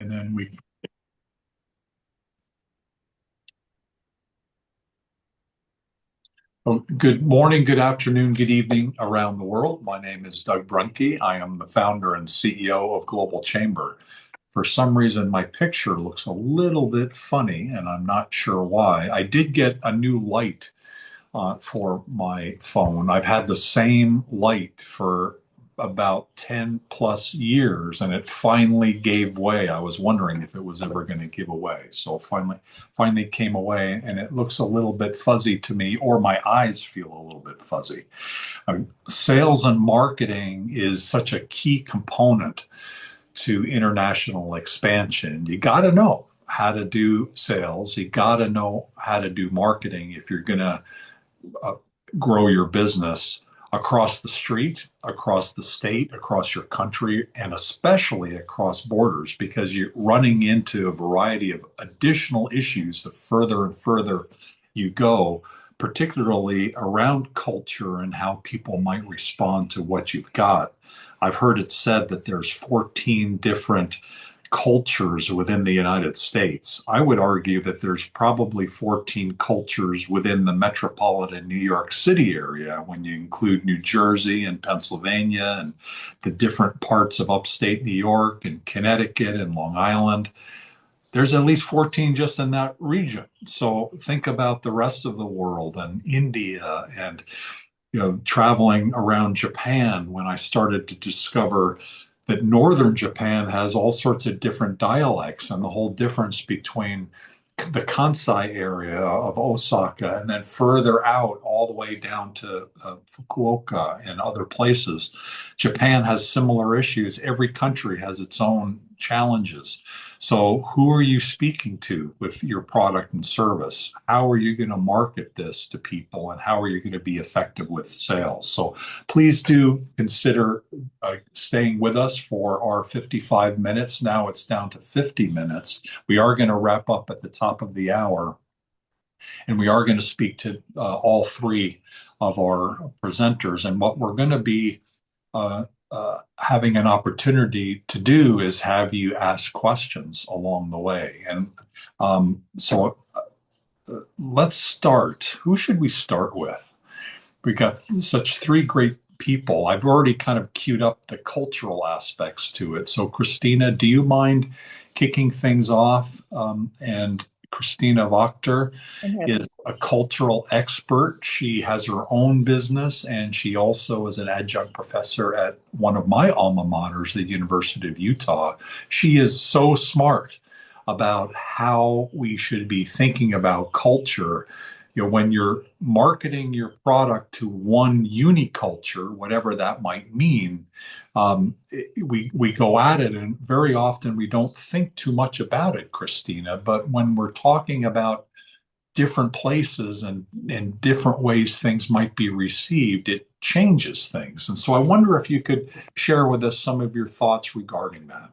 And then we, well, good morning, good afternoon, good evening around the world. My name is Doug Brunke. I am the founder and CEO of Global Chamber. For some reason, my picture looks a little bit funny, and I'm not sure why. I did get a new light for my phone. I've had the same light for about 10 plus years, and it finally gave way. I was wondering if it was ever going to give away. So finally came away, and it looks a little bit fuzzy to me, or my eyes feel a little bit fuzzy. Sales and marketing is such a key component to international expansion. You got to know how to do sales. You got to know how to do marketing if you're going to uh, grow your business across the street, across the state, across your country, and especially across borders, because you're running into a variety of additional issues the further and further you go, particularly around culture and how people might respond to what you've got. I've heard it said that there's 14 different cultures within the United States. I would argue that there's probably 14 cultures within the metropolitan New York City area when you include New Jersey and Pennsylvania and the different parts of upstate New York and Connecticut and Long Island. There's at least 14 just in that region. So think about the rest of the world and India and traveling around Japan when I started to discover that northern Japan has all sorts of different dialects and the whole difference between the Kansai area of Osaka and then further out all the way down to Fukuoka and other places. Japan has similar issues. Every country has its own challenges. So, who are you speaking to with your product and service? How are you going to market this to people, and how are you going to be effective with sales? So, please do consider staying with us for our 55 minutes. Now it's down to 50 minutes. We are going to wrap up at the top of the hour, and we are going to speak to all three of our presenters. And what we're going to be having an opportunity to do is have you ask questions along the way. And let's start. Who should we start with? We got such three great people. I've already kind of queued up the cultural aspects to it. So, Christina, do you mind kicking things off? And Christina Wachter I'm is happy. a cultural expert. She has her own business, and she also is an adjunct professor at one of my alma maters, the University of Utah. She is so smart about how we should be thinking about culture. When you're marketing your product to one uniculture, whatever that might mean, we go at it, and very often we don't think too much about it, Christina. But when we're talking about different places and different ways things might be received, it changes things. And so I wonder if you could share with us some of your thoughts regarding that.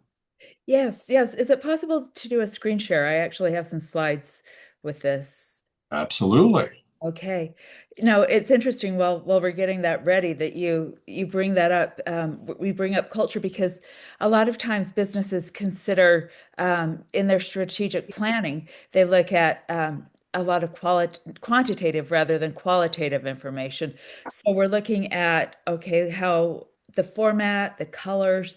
Yes, yes. Is it possible to do a screen share? I actually have some slides with this. Absolutely. Okay. No, it's interesting while we're getting that ready that you bring that up. We bring up culture because a lot of times businesses consider in their strategic planning, they look at a lot of quantitative rather than qualitative information. So we're looking at, okay, how the format, the colors,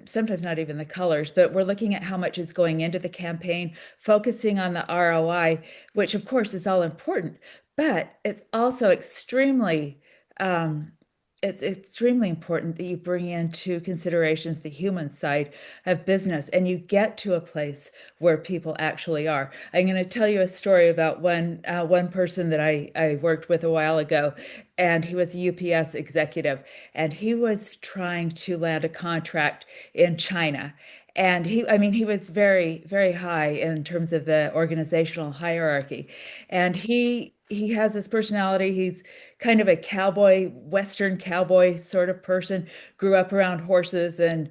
sometimes not even the colors, but we're looking at how much is going into the campaign, focusing on the ROI, which of course is all important, but it's also um, it's extremely important that you bring into considerations the human side of business and you get to a place where people actually are. I'm going to tell you a story about one person that I worked with a while ago, and he was a UPS executive, and he was trying to land a contract in China. And I mean, he was very, very high in terms of the organizational hierarchy. And he has this personality. He's kind of a cowboy, Western cowboy sort of person, grew up around horses and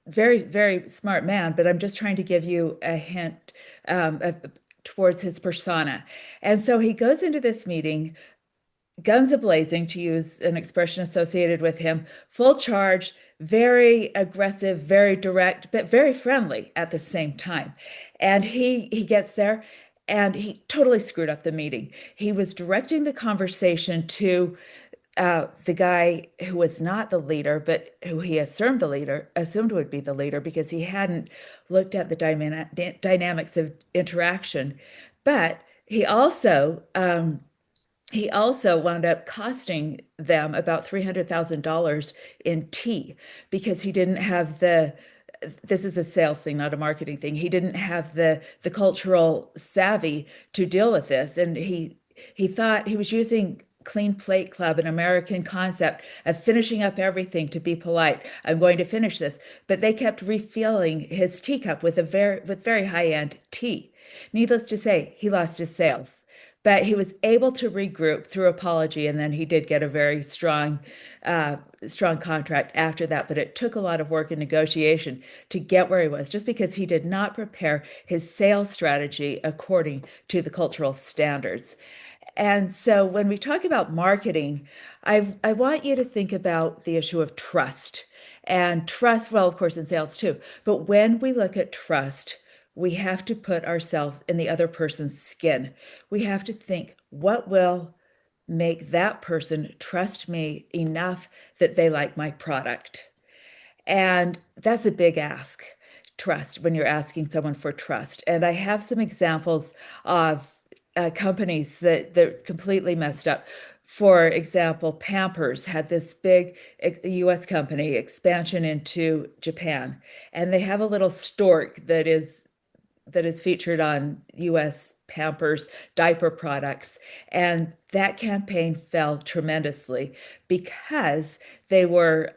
very, very smart man. But I'm just trying to give you a hint towards his persona. And so he goes into this meeting guns a-blazing, to use an expression associated with him, full charge, very aggressive, very direct, but very friendly at the same time. And he gets there and he totally screwed up the meeting. He was directing the conversation to the guy who was not the leader, but who he assumed would be the leader because he hadn't looked at the dynamics of interaction. But he also wound up costing them about $300,000 in tea because he didn't have this is a sales thing, not a marketing thing. He didn't have the cultural savvy to deal with this. And he thought he was using Clean Plate Club, an American concept of finishing up everything to be polite. I'm going to finish this. But they kept refilling his teacup with very high-end tea. Needless to say, he lost his sales. But he was able to regroup through apology, and then he did get a very strong contract after that. But it took a lot of work and negotiation to get where he was, just because he did not prepare his sales strategy according to the cultural standards. And so when we talk about marketing, I want you to think about the issue of trust. And trust, well, of course, in sales too. But when we look at trust, we have to put ourselves in the other person's skin. We have to think, what will make that person trust me enough that they like my product? And that's a big ask, trust, when you're asking someone for trust. And I have some examples of companies that completely messed up. For example, Pampers had this big US company expansion into Japan, and they have a little stork that is featured on US Pampers diaper products. And that campaign fell tremendously because they were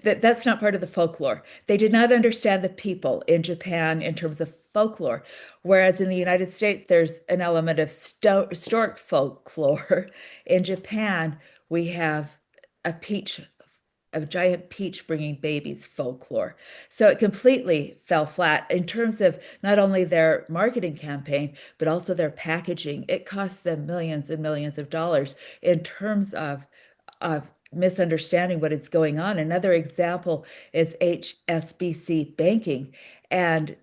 that's not part of the folklore. They did not understand the people in Japan in terms of folklore. Whereas in the United States, there's an element of stork folklore. In Japan, we have a peach a giant peach bringing babies folklore. So it completely fell flat in terms of not only their marketing campaign, but also their packaging. It cost them millions and millions of dollars in terms of misunderstanding what is going on. Another example is HSBC banking, and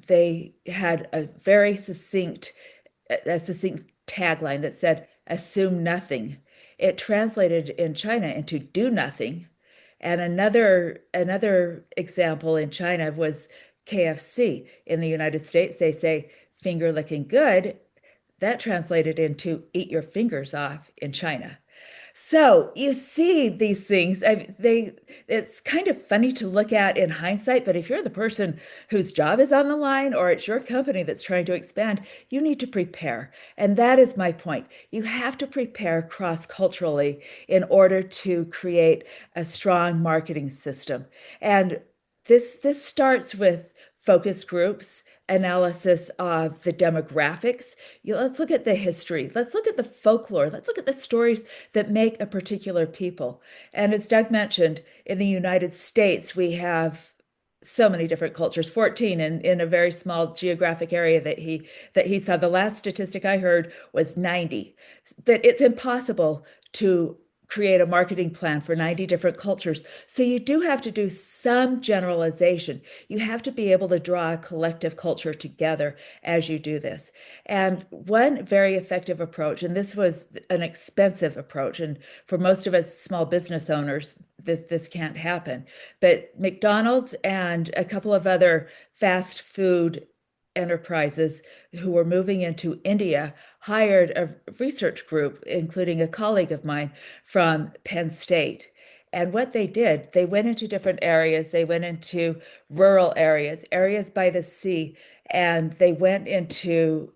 they had a succinct tagline that said, assume nothing. It translated in China into do nothing. And another example in China was KFC. In the United States, they say finger licking good. That translated into eat your fingers off in China. So you see these things. It's kind of funny to look at in hindsight, but if you're the person whose job is on the line or it's your company that's trying to expand, you need to prepare. And that is my point. You have to prepare cross-culturally in order to create a strong marketing system. And this starts with focus groups, analysis of the demographics. Let's look at the history. Let's look at the folklore. Let's look at the stories that make a particular people. And as Doug mentioned, in the United States, we have so many different cultures, 14 in a very small geographic area that he saw. The last statistic I heard was 90. But it's impossible to create a marketing plan for 90 different cultures. So you do have to do some generalization. You have to be able to draw a collective culture together as you do this. And one very effective approach, and this was an expensive approach, and for most of us small business owners, this can't happen. But McDonald's and a couple of other fast food enterprises who were moving into India hired a research group, including a colleague of mine from Penn State. And what they did, they went into different areas. They went into rural areas, areas by the sea, and they went into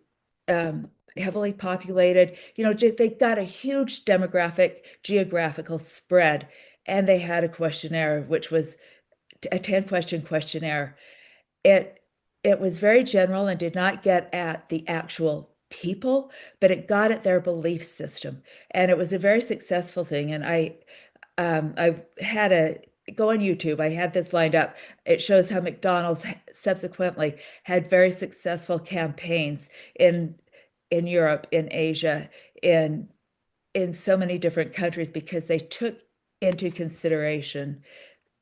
heavily populated, they got a huge demographic, geographical spread. And they had a questionnaire, which was a 10-question questionnaire. It it was very general and did not get at the actual people, but it got at their belief system. And it was a very successful thing. And I had a go on YouTube. I had this lined up. It shows how McDonald's subsequently had very successful campaigns in Europe, in Asia, in in so many different countries because they took into consideration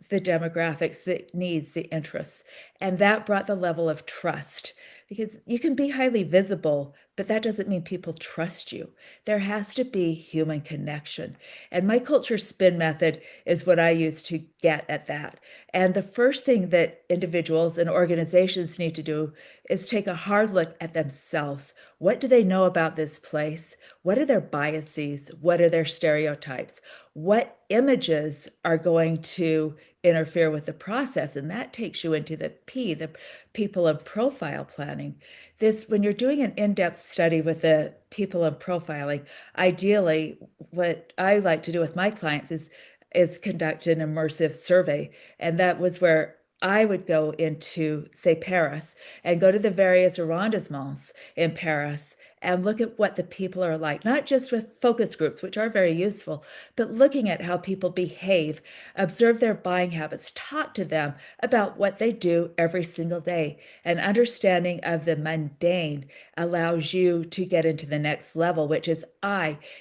the demographics, the needs, the interests. And that brought the level of trust because you can be highly visible, but that doesn't mean people trust you. There has to be human connection. And my culture spin method is what I use to get at that. And the first thing that individuals and organizations need to do is take a hard look at themselves. What do they know about this place? What are their biases? What are their stereotypes? What images are going to interfere with the process? And that takes you into the P, the people and profile planning. This, when you're doing an in-depth study with the people and profiling, ideally, what I like to do with my clients is conduct an immersive survey. And that was where I would go into, say, Paris and go to the various arrondissements in Paris and look at what the people are like, not just with focus groups, which are very useful, but looking at how people behave, observe their buying habits, talk to them about what they do every single day. An understanding of the mundane allows you to get into the next level, which is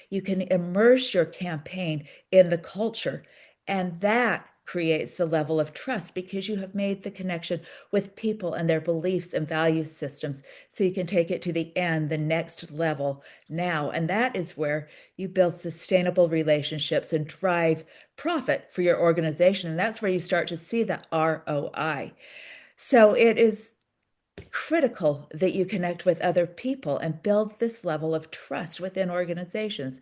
you can immerse your campaign in the culture. And that creates the level of trust because you have made the connection with people and their beliefs and value systems. So you can take it to the end, the next level now. And that is where you build sustainable relationships and drive profit for your organization. And that's where you start to see the ROI. So it is critical that you connect with other people and build this level of trust within organizations.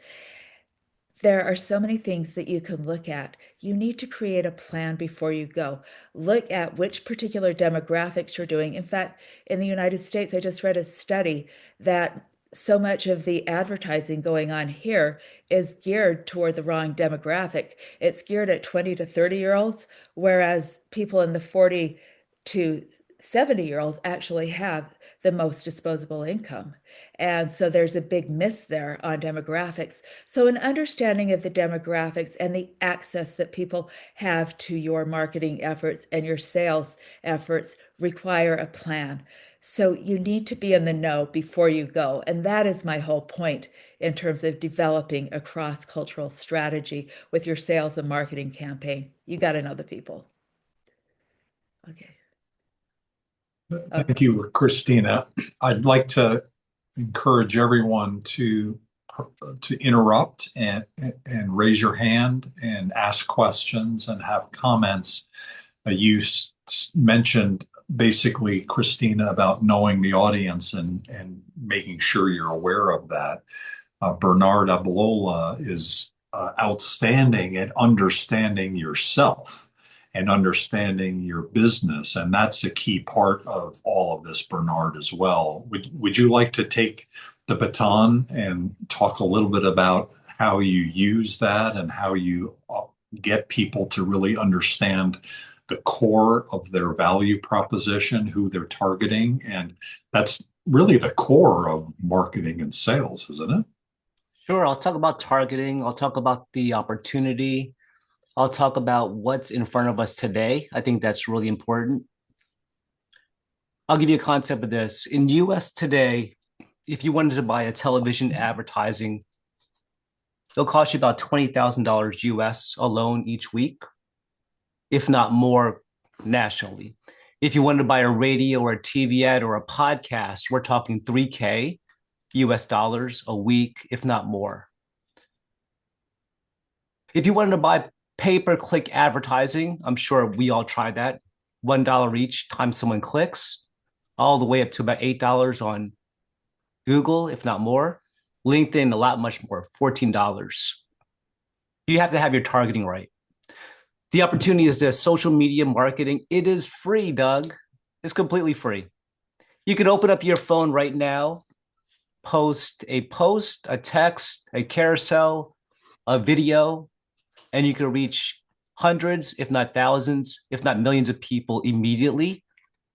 There are so many things that you can look at. You need to create a plan before you go. Look at which particular demographics you're doing. In fact, in the United States, I just read a study that so much of the advertising going on here is geared toward the wrong demographic. It's geared at 20 to 30-year-olds, whereas people in the 40 to 70-year-olds actually have the most disposable income. And so there's a big miss there on demographics. So, an understanding of the demographics and the access that people have to your marketing efforts and your sales efforts require a plan. So, you need to be in the know before you go. And that is my whole point in terms of developing a cross cultural strategy with your sales and marketing campaign. You got to know the people. Okay. Oh, Thank you, Christina. I'd like to encourage everyone to interrupt and raise your hand and ask questions and have comments. You mentioned basically, Christina, about knowing the audience and making sure you're aware of that. Bernard Ablola is outstanding at understanding yourself and understanding your business. And that's a key part of all of this, Bernard, as well. Would you like to take the baton and talk a little bit about how you use that and how you get people to really understand the core of their value proposition, who they're targeting? And that's really the core of marketing and sales, isn't it? Sure, I'll talk about targeting. I'll talk about the opportunity. I'll talk about what's in front of us today. I think that's really important. I'll give you a concept of this. In US today, if you wanted to buy a television advertising, it'll cost you about $20,000 US alone each week, if not more nationally. If you wanted to buy a radio or a TV ad or a podcast, we're talking 3K US dollars a week, if not more. If you wanted to buy pay-per-click advertising, I'm sure we all tried that. $1 each time someone clicks, all the way up to about $8 on Google, if not more. LinkedIn, a lot much more, $14. You have to have your targeting right. The opportunity is this: social media marketing. It is free, Doug. It's completely free. You can open up your phone right now, post, a text, a carousel, a video, and you can reach hundreds, if not thousands, if not millions of people immediately,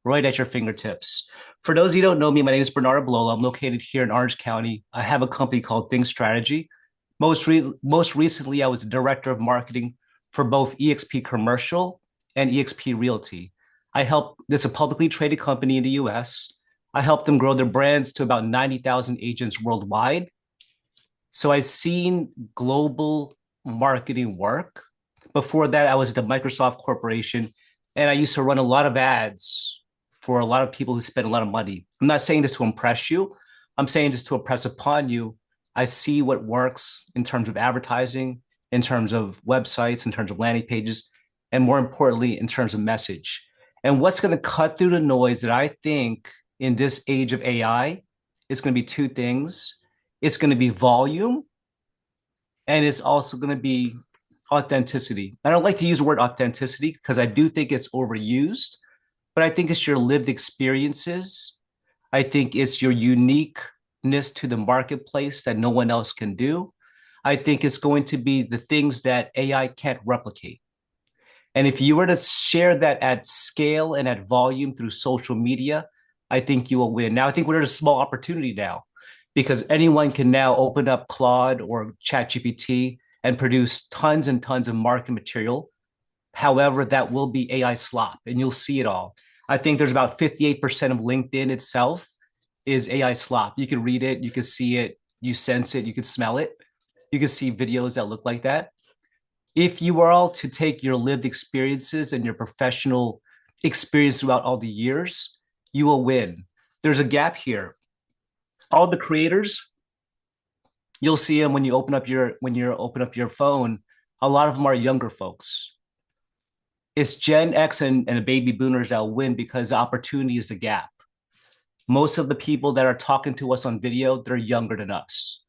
right at your fingertips. For those of you who don't know me, my name is Bernard Ablola. I'm located here in Orange County. I have a company called Think Strategy. Most recently, I was the director of marketing for both EXP Commercial and EXP Realty. This is a publicly traded company in the US. I helped them grow their brands to about 90,000 agents worldwide. So I've seen global marketing work. Before that, I was at the Microsoft Corporation, and I used to run a lot of ads for a lot of people who spend a lot of money. I'm not saying this to impress you. I'm saying this to impress upon you. I see what works in terms of advertising, in terms of websites, in terms of landing pages, and more importantly, in terms of message. And what's going to cut through the noise that I think in this age of AI is going to be two things. It's going to be volume, and it's also going to be authenticity. I don't like to use the word authenticity because I do think it's overused, but I think it's your lived experiences. I think it's your uniqueness to the marketplace that no one else can do. I think it's going to be the things that AI can't replicate. And if you were to share that at scale and at volume through social media, I think you will win. Now, I think we're at a small opportunity now because anyone can now open up Claude or ChatGPT and produce tons and tons of marketing material. However, that will be AI slop, and you'll see it all. I think there's about 58% of LinkedIn itself is AI slop. You can read it, you can see it, you sense it, you can smell it. You can see videos that look like that. If you are all to take your lived experiences and your professional experience throughout all the years, you will win. There's a gap here. All the creators, you'll see them when you open up your phone. A lot of them are younger folks. It's Gen X and the baby boomers that will win because the opportunity is a gap. Most of the people that are talking to us on video, they're younger than us.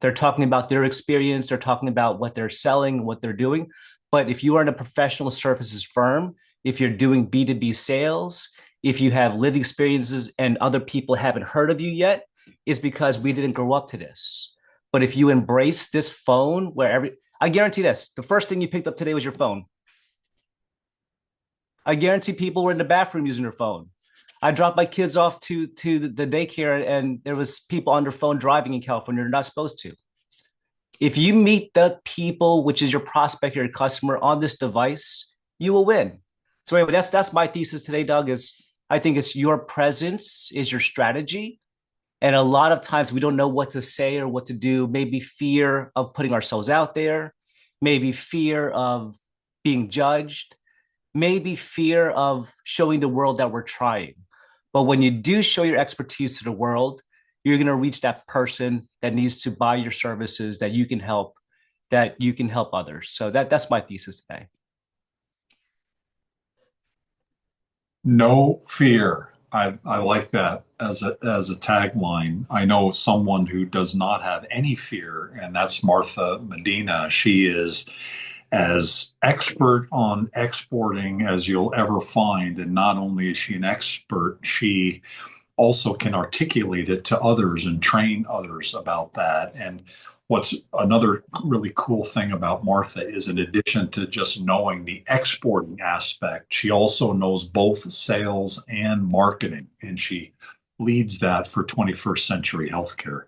They're talking about their experience, they're talking about what they're selling, what they're doing. But if you are in a professional services firm, if you're doing B2B sales, if you have lived experiences and other people haven't heard of you yet, it's because we didn't grow up to this. But if you embrace this phone, I guarantee this, the first thing you picked up today was your phone. I guarantee people were in the bathroom using their phone. I dropped my kids off to the daycare, and there was people on their phone driving in California. They're not supposed to. If you meet the people, which is your prospect, your customer, on this device, you will win. So anyway, that's my thesis today, Doug. Is I think it's your presence is your strategy, and a lot of times we don't know what to say or what to do. Maybe fear of putting ourselves out there, maybe fear of being judged, maybe fear of showing the world that we're trying. But when you do show your expertise to the world, you're going to reach that person that needs to buy your services that you can help others. So that's my thesis today. No fear. I like that as a tagline. I know someone who does not have any fear, and that's Martha Medina. She is as expert on exporting as you'll ever find. And not only is she an expert, she also can articulate it to others and train others about that. And what's another really cool thing about Martha is, in addition to just knowing the exporting aspect, she also knows both sales and marketing, and she leads that for 21st century healthcare.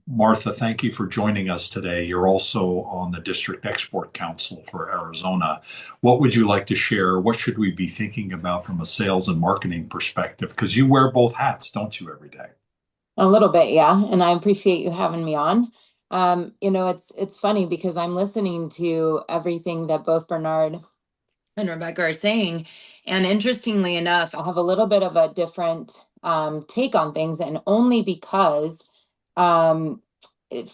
Martha, thank you for joining us today. You're also on the District Export Council for Arizona. What would you like to share? What should we be thinking about from a sales and marketing perspective? Because you wear both hats, don't you, every day? A little bit, yeah. And I appreciate you having me on. It's funny because I'm listening to everything that both Bernard and Rebecca are saying. And interestingly enough, I have a little bit of a different take on things, and only because um,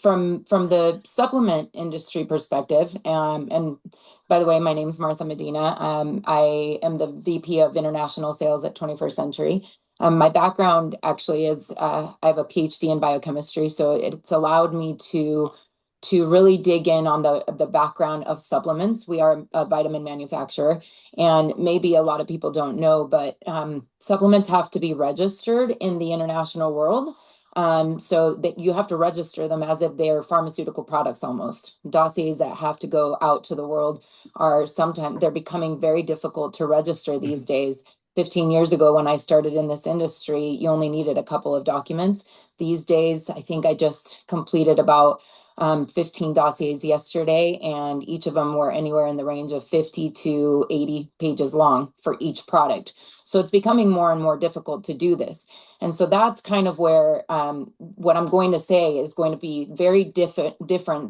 from the supplement industry perspective, and by the way, my name is Martha Medina. I am the VP of International Sales at 21st Century. My background actually is I have a PhD in biochemistry, so it's allowed me to really dig in on the background of supplements. We are a vitamin manufacturer, and maybe a lot of people don't know, but supplements have to be registered in the international world. So that you have to register them as if they're pharmaceutical products almost. Dossiers that have to go out to the world are sometimes they're becoming very difficult to register these days. 15 years ago, when I started in this industry, you only needed a couple of documents. These days, I think I just completed about 15 dossiers yesterday, and each of them were anywhere in the range of 50 to 80 pages long for each product. So it's becoming more and more difficult to do this. And so that's kind of where what I'm going to say is going to be very different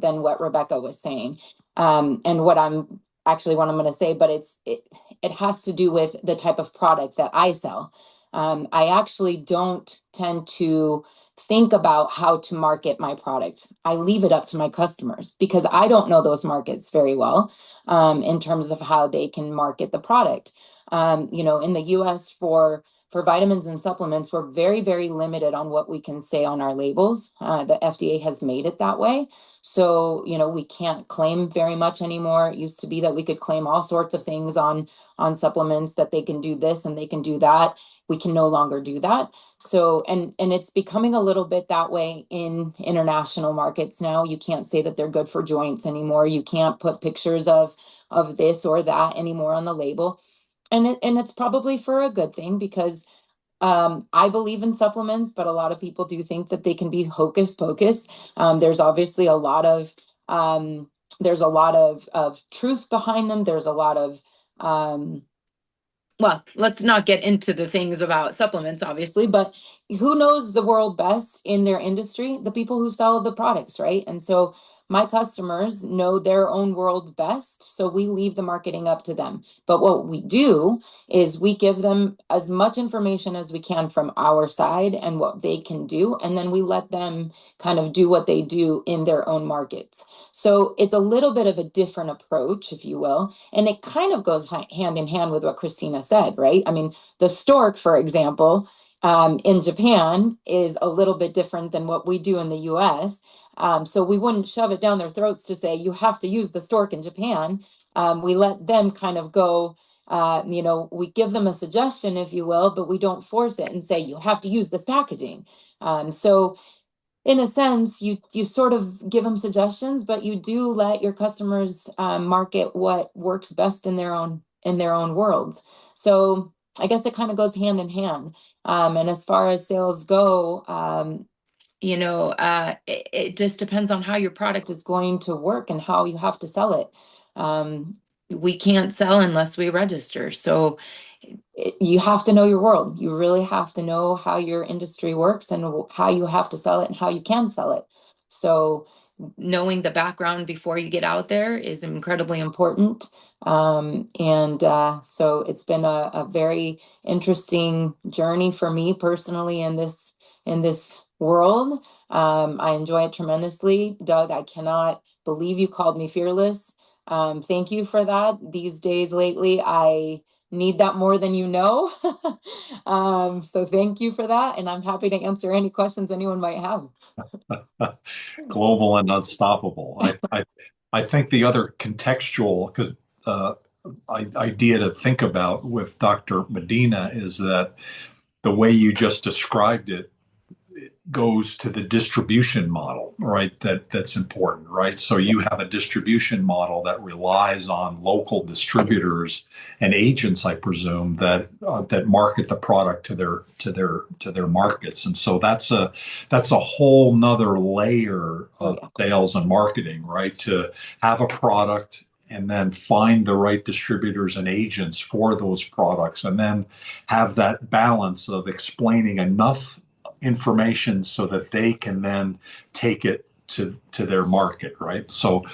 than what Rebecca was saying. And what I'm going to say, but it has to do with the type of product that I sell. I actually don't tend to think about how to market my product. I leave it up to my customers because I don't know those markets very well in terms of how they can market the product. In the US for vitamins and supplements, we're very, very limited on what we can say on our labels. The FDA has made it that way. So, we can't claim very much anymore. It used to be that we could claim all sorts of things on supplements, that they can do this and they can do that. We can no longer do that. So, and it's becoming a little bit that way in international markets now. You can't say that they're good for joints anymore. You can't put pictures of this or that anymore on the label. And it's probably for a good thing because I believe in supplements, but a lot of people do think that they can be hocus pocus. There's obviously a lot of truth behind them. There's a lot of well, let's not get into the things about supplements, obviously, but who knows the world best in their industry? The people who sell the products, right? And so my customers know their own world best, so we leave the marketing up to them. But what we do is we give them as much information as we can from our side and what they can do, and then we let them kind of do what they do in their own markets. So it's a little bit of a different approach, if you will, and it kind of goes hand in hand with what Christina said, right? I mean, the stork, for example, in Japan is a little bit different than what we do in the US. So we wouldn't shove it down their throats to say, you have to use the stork in Japan. We let them kind of go, we give them a suggestion, if you will, but we don't force it and say, you have to use this packaging. So in a sense, you sort of give them suggestions, but you do let your customers market what works best in their own worlds. So I guess it kind of goes hand in hand. And as far as sales go, it just depends on how your product is going to work and how you have to sell it. We can't sell unless we register. So you have to know your world. You really have to know how your industry works and how you have to sell it and how you can sell it. So knowing the background before you get out there is incredibly important. So it's been a very interesting journey for me personally in this world. I enjoy it tremendously. Doug, I cannot believe you called me fearless. Thank you for that. These days lately, I need that more than you know. So thank you for that. And I'm happy to answer any questions anyone might have. Global and unstoppable. I think the other contextual idea to think about with Dr. Medina is that the way you just described it goes to the distribution model, right? That's important, right? So you have a distribution model that relies on local distributors and agents, I presume, that market the product to their markets, and so that's a whole nother layer of sales and marketing, right? To have a product and then find the right distributors and agents for those products, and then have that balance of explaining enough information so that they can then take it to their market, right? So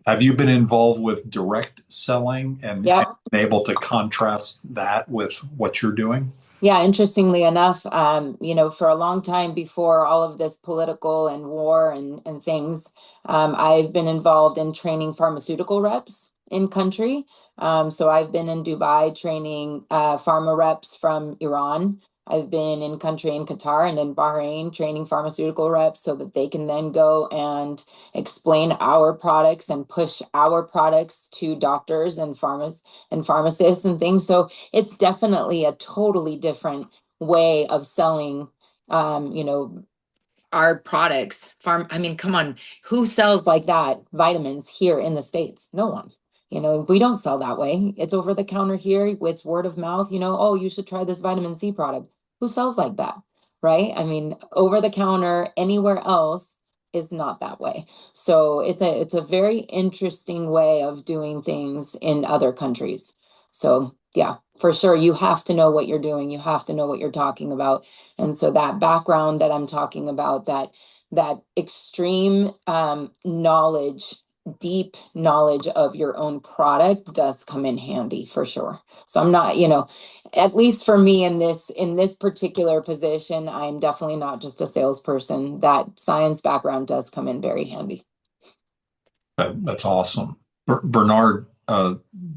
have you been involved with direct selling and able to contrast that with what you're doing? Yeah, interestingly enough, for a long time before all of this political and war and things, I've been involved in training pharmaceutical reps in country. So I've been in Dubai training pharma reps from Iran. I've been in country in Qatar and in Bahrain training pharmaceutical reps so that they can then go and explain our products and push our products to doctors and pharmacists and things. So it's definitely a totally different way of selling, our products. I mean, come on, who sells like that vitamins here in the States? No one. We don't sell that way. It's over the counter here. It's word of mouth, oh, you should try this vitamin C product. Who sells like that, right? I mean, over the counter, anywhere else, is not that way. So it's a very interesting way of doing things in other countries. So yeah, for sure, you have to know what you're doing. You have to know what you're talking about. And so that background that I'm talking about, that extreme knowledge, deep knowledge of your own product does come in handy for sure. So I'm not, at least for me in this particular position, I'm definitely not just a salesperson. That science background does come in very handy. That's awesome. Bernard,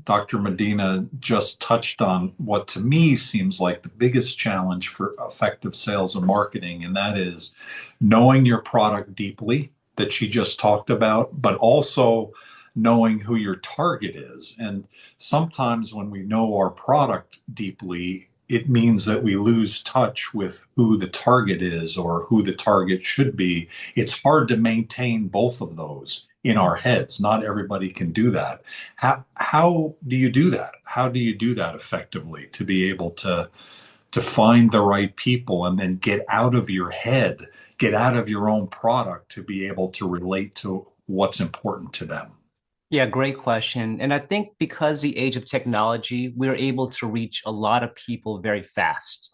Dr. Medina just touched on what to me seems like the biggest challenge for effective sales and marketing, and that is knowing your product deeply, that she just talked about, but also knowing who your target is. And sometimes when we know our product deeply, it means that we lose touch with who the target is or who the target should be. It's hard to maintain both of those in our heads. Not everybody can do that. How do you do that? How do you do that effectively to be able to find the right people and then get out of your head, get out of your own product to be able to relate to what's important to them? Yeah, great question. And I think because the age of technology, we're able to reach a lot of people very fast.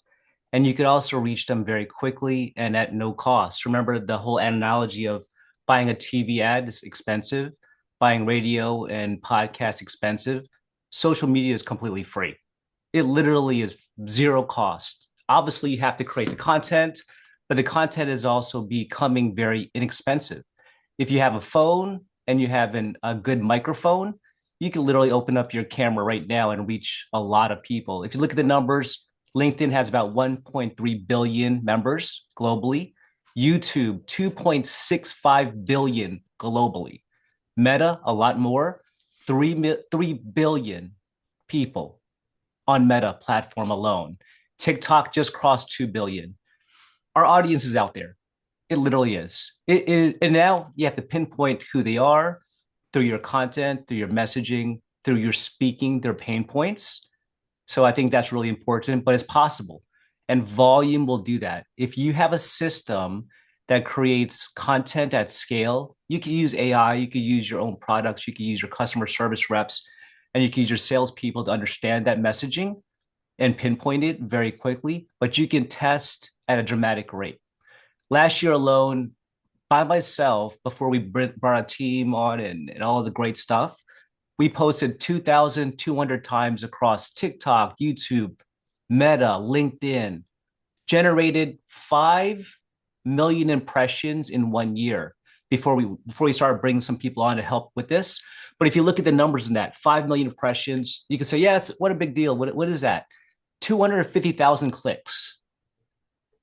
And you could also reach them very quickly and at no cost. Remember the whole analogy of buying a TV ad is expensive, buying radio and podcast expensive. Social media is completely free. It literally is zero cost. Obviously, you have to create the content, but the content is also becoming very inexpensive. If you have a phone and you have a good microphone, you can literally open up your camera right now and reach a lot of people. If you look at the numbers, LinkedIn has about 1.3 billion members globally. YouTube, 2.65 billion globally. Meta, a lot more, 3 billion people on Meta platform alone. TikTok just crossed 2 billion. Our audience is out there. It literally is. It is, and now you have to pinpoint who they are through your content, through your messaging, through your speaking, their pain points. So I think that's really important, but it's possible. And volume will do that. If you have a system that creates content at scale, you can use AI, you can use your own products, you can use your customer service reps, and you can use your salespeople to understand that messaging and pinpoint it very quickly, but you can test at a dramatic rate. Last year alone, by myself, before we brought a team on and all of the great stuff, we posted 2,200 times across TikTok, YouTube, Meta, LinkedIn, generated 5 million impressions in 1 year before we started bringing some people on to help with this. But if you look at the numbers in that, 5 million impressions, you can say, yeah, what a big deal. What is that? 250,000 clicks.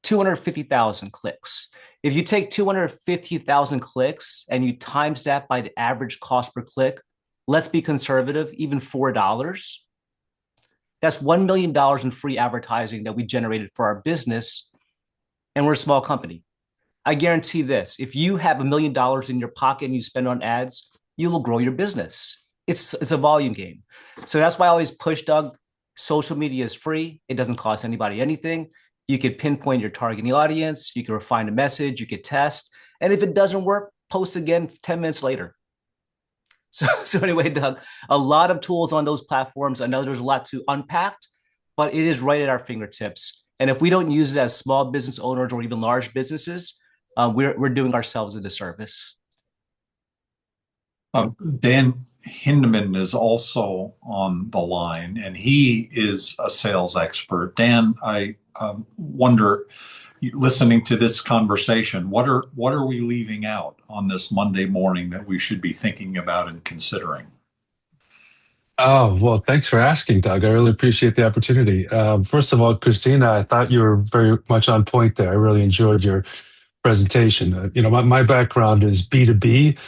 250,000 clicks. If you take 250,000 clicks and you times that by the average cost per click, let's be conservative, even $4. That's $1 million in free advertising that we generated for our business. And we're a small company. I guarantee this, if you have $1 million in your pocket and you spend on ads, you will grow your business. It's a volume game. So that's why I always push, Doug, social media is free. It doesn't cost anybody anything. You could pinpoint your targeting audience. You can refine the message. You could test. And if it doesn't work, post again 10 minutes later. So anyway, Doug, a lot of tools on those platforms. I know there's a lot to unpack, but it is right at our fingertips. And if we don't use it as small business owners or even large businesses, we're doing ourselves a disservice. Dan Hindeman is also on the line, and he is a sales expert. Dan, I wonder, listening to this conversation, what are we leaving out on this Monday morning that we should be thinking about and considering? Oh, well, thanks for asking, Doug. I really appreciate the opportunity. First of all, Christina, I thought you were very much on point there. I really enjoyed your presentation. My background is B2B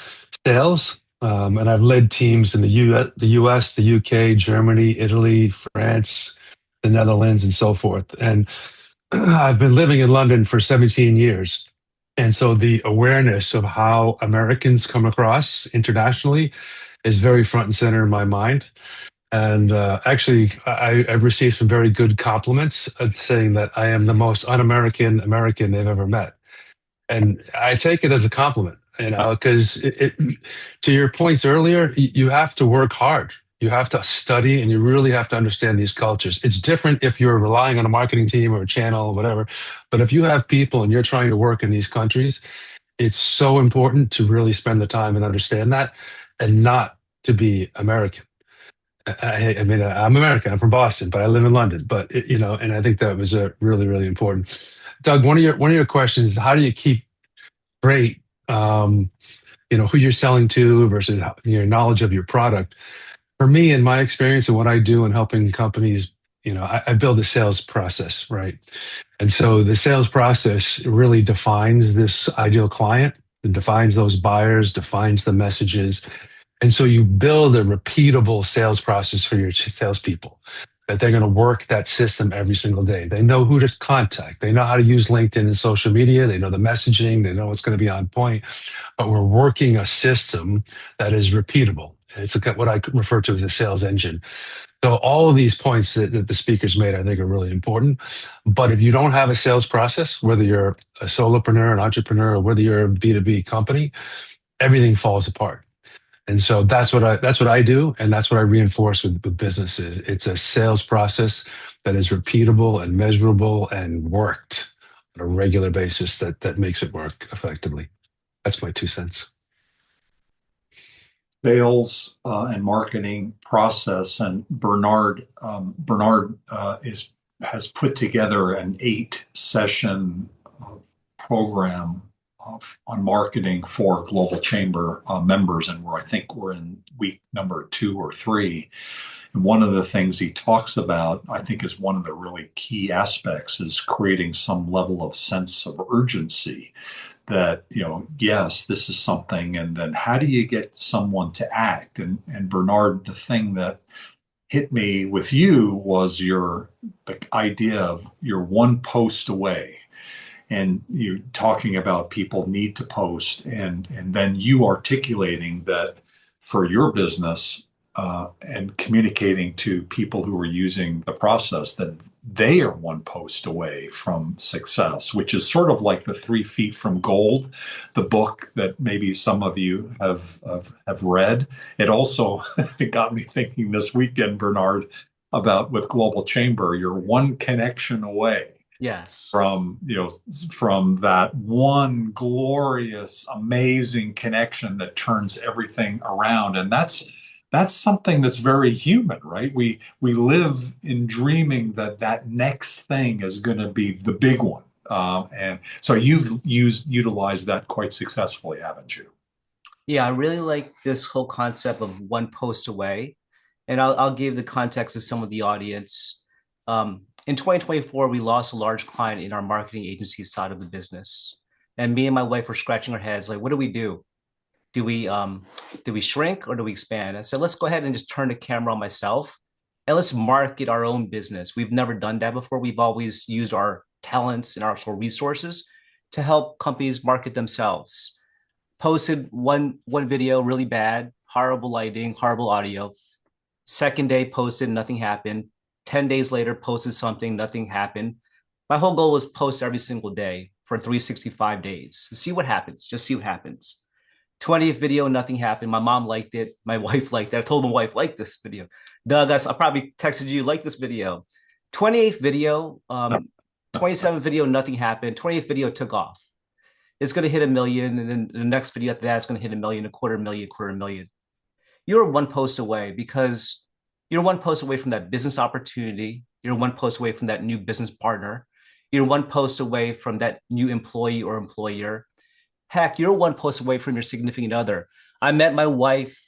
sales, and I've led teams in the US, the UK, Germany, Italy, France, the Netherlands, and so forth. And I've been living in London for 17 years. And so the awareness of how Americans come across internationally is very front and center in my mind. And actually, I've received some very good compliments saying that I am the most un-American American they've ever met. And I take it as a compliment, because to your points earlier, you have to work hard. You have to study and you really have to understand these cultures. It's different if you're relying on a marketing team or a channel or whatever. But if you have people and you're trying to work in these countries, it's so important to really spend the time and understand that and not to be American. I mean, I'm American. I'm from Boston, but I live in London. But and I think that was a really, really important. Doug, one of your questions is how do you keep straight, who you're selling to versus your knowledge of your product. For me, in my experience and what I do in helping companies, I build a sales process, right? And so the sales process really defines this ideal client, and defines those buyers, defines the messages, and so you build a repeatable sales process for your salespeople that they're going to work that system every single day. They know who to contact. They know how to use LinkedIn and social media. They know the messaging. They know what's going to be on point. But we're working a system that is repeatable. It's what I refer to as a sales engine. So all of these points that the speakers made, I think, are really important. But if you don't have a sales process, whether you're a solopreneur, an entrepreneur, or whether you're a B2B company, everything falls apart. And so that's what I do, and that's what I reinforce with businesses. It's a sales process that is repeatable and measurable and worked on a regular basis that makes it work effectively. That's my 2 cents. Sales and marketing process, and Bernard has put together an 8-session program on marketing for Global Chamber members, and I think we're in week number 2 or 3. And one of the things he talks about, I think, is one of the really key aspects is creating some level of sense of urgency that, yes, this is something, and then how do you get someone to act? And Bernard, the thing that hit me with you was the idea of you're one post away. And you talking about people need to post, and then you articulating that for your business and communicating to people who are using the process that they are one post away from success, which is sort of like the 3 Feet from Gold, the book that maybe some of you have read. It also it got me thinking this weekend, Bernard, about with Global Chamber, you're one connection away. Yes. From that one glorious, amazing connection that turns everything around. And that's something that's very human, right? We live in dreaming that next thing is going to be the big one. And so you've utilized that quite successfully, haven't you? Yeah, I really like this whole concept of one post away. And I'll give the context to some of the audience. In 2024, we lost a large client in our marketing agency side of the business. And me and my wife were scratching our heads, like, what do we do? Do we shrink or do we expand? I said, let's go ahead and just turn the camera on myself and let's market our own business. We've never done that before. We've always used our talents and our resources to help companies market themselves. Posted one video, really bad, horrible lighting, horrible audio. Second day posted, nothing happened. 10 days later, posted something, nothing happened. My whole goal was post every single day for 365 days. See what happens, just see what happens. 20th video, nothing happened. My mom liked it. My wife liked it. I told my wife, like this video. Doug, I probably texted you, like this video. 28th video, 27th video, nothing happened. 28th video took off. It's going to hit 1 million. And then the next video after that, it's going to hit 1 million, 250,000. You're one post away because you're one post away from that business opportunity. You're one post away from that new business partner. You're one post away from that new employee or employer. Heck, you're one post away from your significant other. I met my wife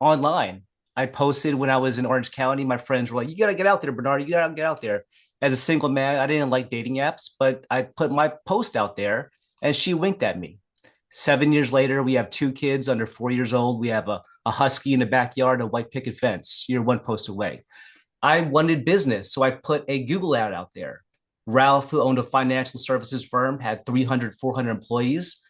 online. I posted when I was in Orange County. My friends were like, you got to get out there, Bernard. You got to get out there. As a single man, I didn't like dating apps, but I put my post out there and she winked at me. 7 years later, we have 2 kids under 4 years old. We have a husky in the backyard, a white picket fence. You're one post away. I wanted business, so I put a Google ad out there. Ralph, who owned a financial services firm, had 300, 400 employees.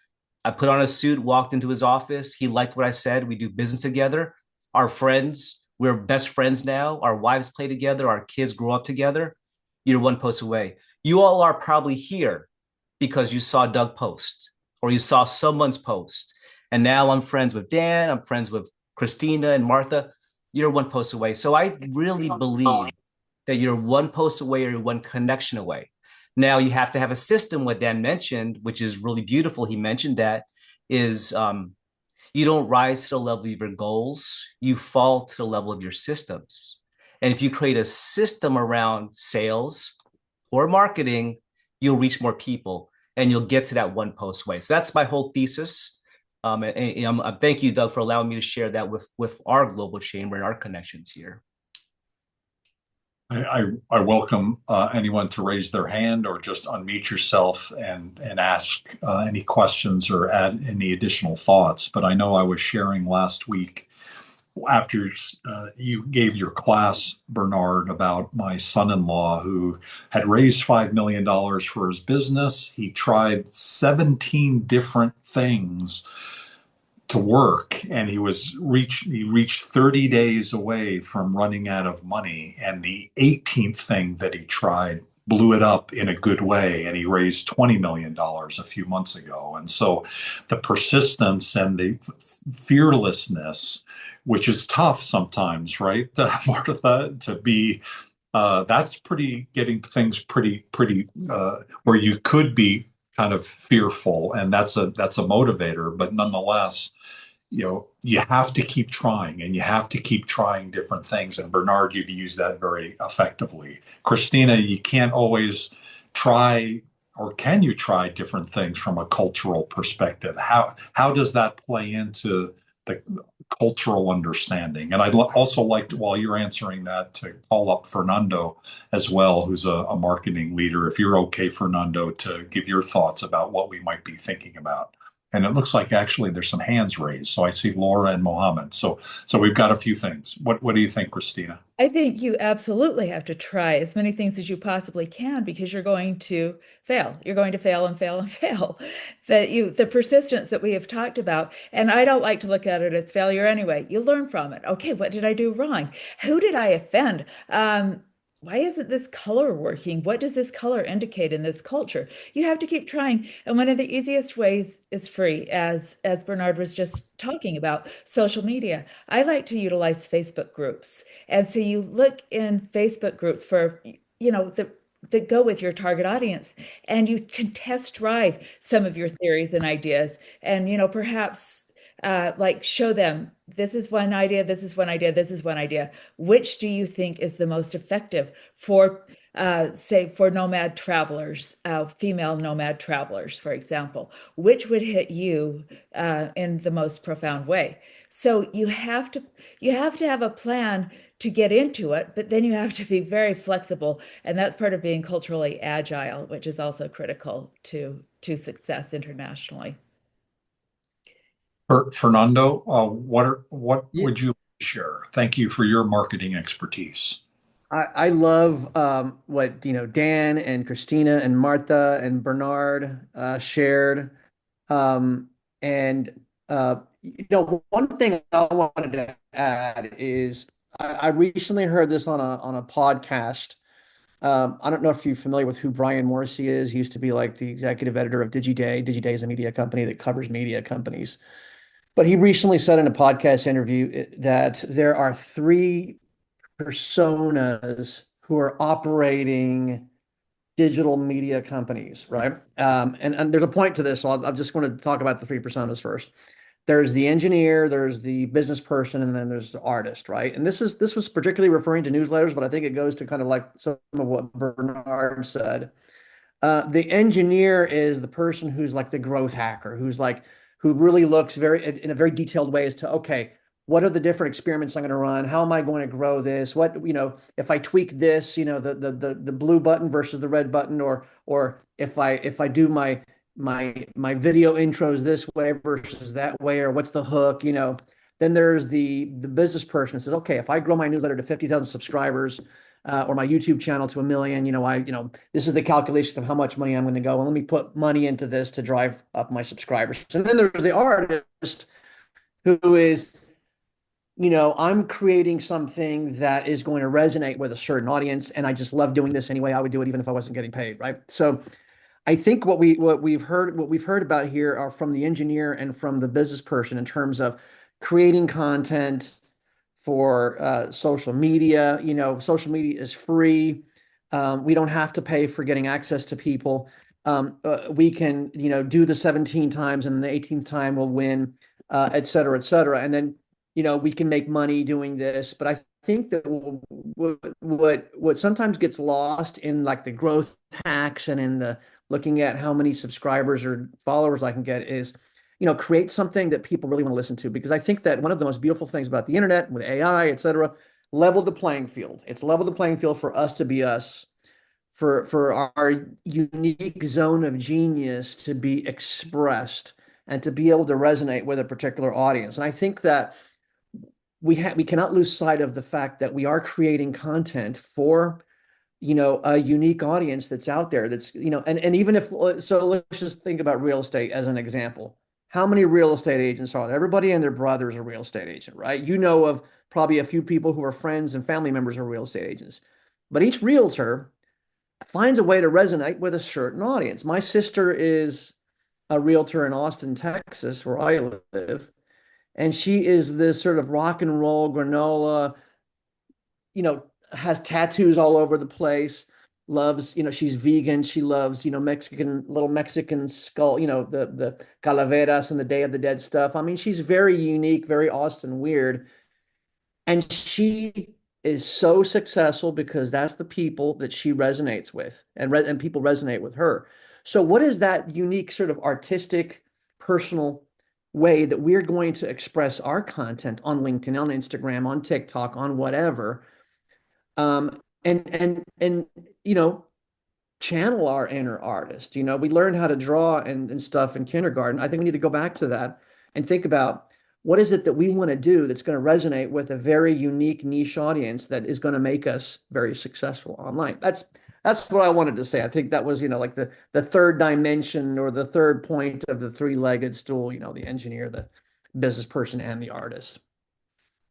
I put on a suit, walked into his office. He liked what I said. We do business together. Our friends, we're best friends now. Our wives play together. Our kids grow up together. You're one post away. You all are probably here because you saw Doug post or you saw someone's post. And now I'm friends with Dan, I'm friends with Christina and Martha. You're one post away. So I really believe that you're one post away or you're one connection away. Now you have to have a system, what Dan mentioned, which is really beautiful. He mentioned that is you don't rise to the level of your goals, you fall to the level of your systems. And if you create a system around sales or marketing, you'll reach more people and you'll get to that one post way. So that's my whole thesis. Thank you, Doug, for allowing me to share that with our global chamber and our connections here. I welcome anyone to raise their hand or just unmute yourself and ask any questions or add any additional thoughts. But I know I was sharing last week after you gave your class, Bernard, about my son-in-law who had raised $5 million for his business. He tried 17 different things to work, and he reached 30 days away from running out of money, and the 18th thing that he tried blew it up in a good way, and he raised $20 million a few months ago. And so the persistence and the fearlessness, which is tough sometimes, right, Martha, to be that's pretty getting things pretty where you could be kind of fearful, and that's a motivator. But nonetheless, you have to keep trying, and you have to keep trying different things. And Bernard, you've used that very effectively. Christina, you can't always try, or can you try different things from a cultural perspective? How does that play into the cultural understanding? And I'd also like to, while you're answering that, to call up Fernando as well, who's a marketing leader. If you're okay, Fernando, to give your thoughts about what we might be thinking about. And it looks like actually there's some hands raised. So I see Laura and Mohammed. So we've got a few things. What do you think, Christina? I think you absolutely have to try as many things as you possibly can because you're going to fail. You're going to fail and fail and fail. The persistence that we have talked about, and I don't like to look at it as failure anyway. You learn from it. Okay, what did I do wrong? Who did I offend? Why isn't this color working? What does this color indicate in this culture? You have to keep trying. And one of the easiest ways is free, as Bernard was just talking about, social media. I like to utilize Facebook groups. And so you look in Facebook groups for, that go with your target audience, and you can test drive some of your theories and ideas, and perhaps like show them this is one idea, this is one idea, this is one idea. Which do you think is the most effective for, say, for nomad travelers, female nomad travelers, for example? Which would hit you in the most profound way? So you have to have a plan to get into it, but then you have to be very flexible, and that's part of being culturally agile, which is also critical to success internationally. Fernando, what Yeah, would you share? Thank you for your marketing expertise. I love what Dan and Christina and Martha and Bernard shared. And one thing I wanted to add is I recently heard this on a podcast. I don't know if you're familiar with who Brian Morrissey is. He used to be like the executive editor of Digiday. Digiday is a media company that covers media companies. But he recently said in a podcast interview that there are three personas who are operating digital media companies, right? And there's a point to this, so I'm just going to talk about the three personas first. There's the engineer, there's the business person, and then there's the artist, right? And this was particularly referring to newsletters, but I think it goes to kind of like some of what Bernard said. The engineer is the person who's like the growth hacker, who really looks very in a very detailed way as to, okay, what are the different experiments I'm going to run? How am I going to grow this? What, if I tweak this, the blue button versus the red button, or if I do my video intros this way versus that way, or what's the hook, then there's the business person that says, okay, if I grow my newsletter to 50,000 subscribers, or my YouTube channel to 1 million, this is the calculation of how much money I'm going to go, and let me put money into this to drive up my subscribers. And then there's the artist who is, I'm creating something that is going to resonate with a certain audience, and I just love doing this anyway. I would do it even if I wasn't getting paid, right? So I think what we've heard about here are from the engineer and from the business person in terms of creating content for social media. You know, social media is free. We don't have to pay for getting access to people. We can, you know, do the 17 times and the 18th time we'll win, et cetera, et cetera. And then, you know, we can make money doing this. But I think that what sometimes gets lost in like the growth hacks and in the looking at how many subscribers or followers I can get is, you know, create something that people really want to listen to. Because I think that one of the most beautiful things about the internet with AI, et cetera, leveled the playing field. It's leveled the playing field for us to be us, for our unique zone of genius to be expressed and to be able to resonate with a particular audience. And I think that we cannot lose sight of the fact that we are creating content for, you know, a unique audience that's out there that's, you know, and even if, so let's just think about real estate as an example. How many real estate agents are there? Everybody and their brother is a real estate agent, right? You know of probably a few people who are friends and family members of real estate agents. But each realtor finds a way to resonate with a certain audience. My sister is a realtor in Austin, Texas, where I live, and she is this sort of rock and roll granola, you know, has tattoos all over the place, loves, you know, she's vegan, she loves, you know, Mexican, little Mexican skull, you know, the calaveras and the Day of the Dead stuff. I mean, she's very unique, very Austin weird. And she is so successful because that's the people that she resonates with, and people resonate with her. So what is that unique sort of artistic, personal way that we're going to express our content on LinkedIn, on Instagram, on TikTok, on whatever, and you know, channel our inner artist. You know, we learned how to draw and stuff in kindergarten. I think we need to go back to that and think about what is it that we want to do that's going to resonate with a very unique niche audience that is going to make us very successful online. That's what I wanted to say. I think that was, you know, like the third dimension or the third point of the three-legged stool, you know, the engineer, the business person, and the artist.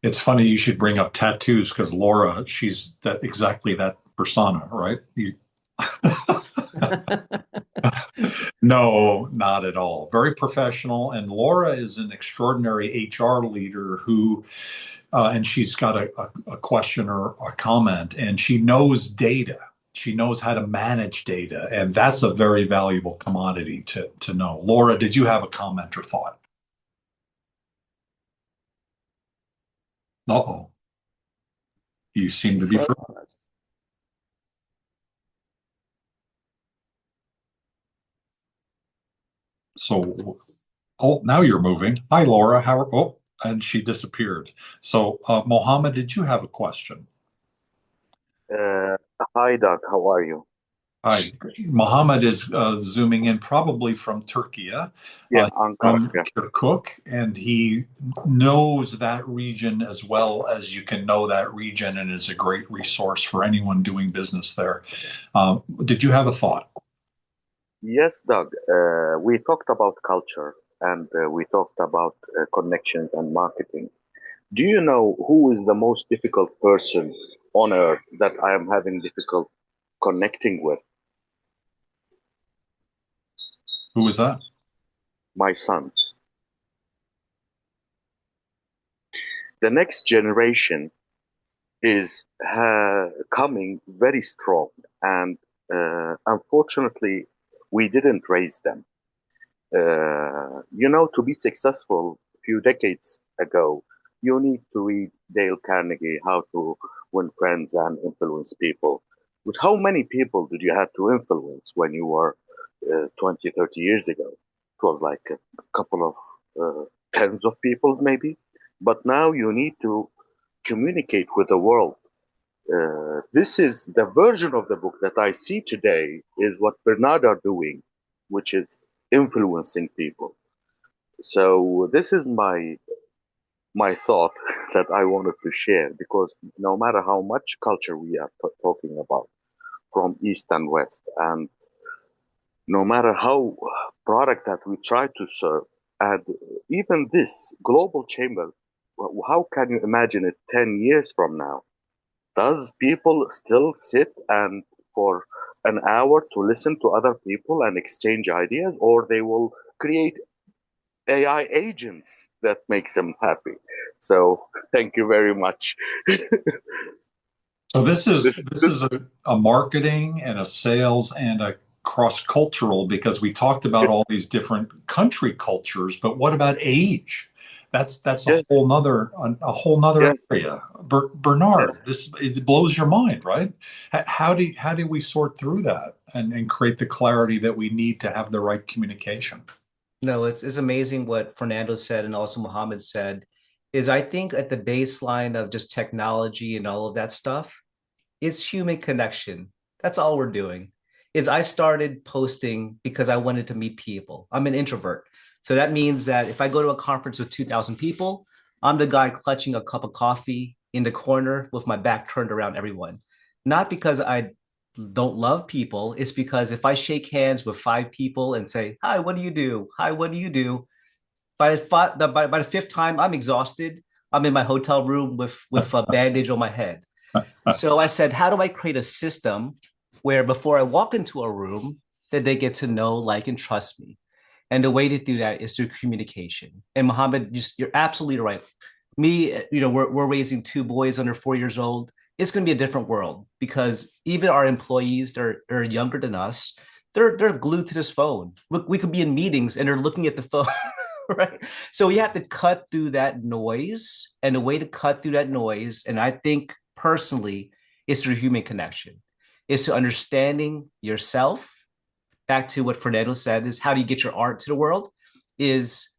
It's funny you should bring up tattoos because Laura, she's exactly that persona, right? No, not at all. Very professional. And Laura is an extraordinary HR leader who, and she's got a question or a comment, and she knows data. She knows how to manage data. And that's a very valuable commodity to know. Laura, did you have a comment or thought? Uh-oh. You seem to be. So, oh, now you're moving. Hi, Laura. Oh, and she disappeared. So, Mohammed, did you have a question? Uh, Hi, Doug. How are you? Hi. Mohammed is zooming in probably from Turkey, Yeah, Ankara. from Yeah. Kirkuk, and he knows that region as well as you can know that region and is a great resource for anyone doing business there. Did you have a thought? Yes, Doug. We talked about culture and we talked about connections and marketing. Do you know who is the most difficult person on earth that I am having difficult connecting with? Who was that? My son. The next generation is coming very strong, and unfortunately, we didn't raise them. You know, to be successful a few decades ago, you need to read Dale Carnegie, How to Win Friends and Influence People. But how many people did you have to influence when you were 20, 30 years ago? It was like a couple of tens of people, maybe. But now you need to communicate with the world. This is the version of the book that I see today is what Bernard are doing, which is influencing people. So this is my thought that I wanted to share because no matter how much culture we are talking about from East and West, and no matter how product that we try to serve, and even this global chamber, how can you imagine it 10 years from now? Does people still sit and for an hour to listen to other people and exchange ideas, or they will create AI agents that makes them happy. So thank you very much. So this is This, this is a marketing and a sales and a cross-cultural, because we talked about all these different country cultures, but what about age? That's yeah, a whole nother yeah, area. yeah. Bernard, this it blows your mind, right? How do we sort through that and create the clarity that we need to have the right communication? No, it's amazing what Fernando said and also Mohammed said. Is I think at the baseline of just technology and all of that stuff, it's human connection. That's all we're doing. Is I started posting because I wanted to meet people. I'm an introvert. So that means that if I go to a conference with 2,000 people, I'm the guy clutching a cup of coffee in the corner with my back turned around everyone. Not because I don't love people. It's because if I shake hands with 5 people and say, "Hi, what do you do? Hi, what do you do?" By the fifth time, I'm exhausted. I'm in my hotel room with a bandage on my head. So I said, how do I create a system where before I walk into a room, that they get to know, like, and trust me? And the way to do that is through communication. And Mohammed, you're absolutely right. Me, we're raising 2 boys under 4 years old. It's going to be a different world because even our employees that are younger than us, they're glued to this phone. We could be in meetings and they're looking at the phone, right? So we have to cut through that noise. And the way to cut through that noise, and I think personally, is through human connection, is to understanding yourself. Back to what Fernando said, is how do you get your art to the world? Is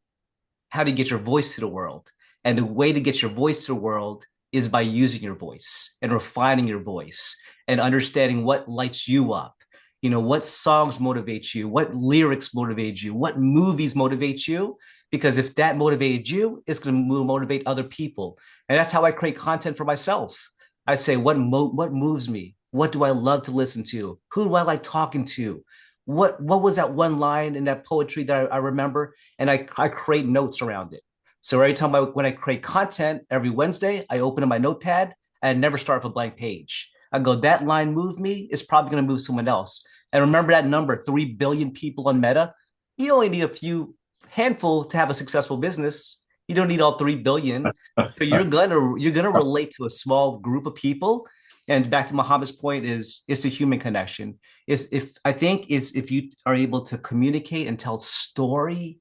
how do you get your voice to the world? And the way to get your voice to the world is by using your voice and refining your voice and understanding what lights you up. What songs motivate you, what lyrics motivate you, what movies motivate you. Because if that motivated you, it's going to motivate other people. And that's how I create content for myself. I say, what moves me? What do I love to listen to? Who do I like talking to? What was that one line in that poetry that I remember? And I create notes around it. So every time when I create content every Wednesday, I open up my notepad and never start with a blank page. I go, that line moved me, it's probably going to move someone else. And remember that number, 3 billion people on Meta. You only need a handful to have a successful business. You don't need all 3 billion. So you're gonna relate to a small group of people. And back to Muhammad's point, is it's a human connection. If you are able to communicate and tell story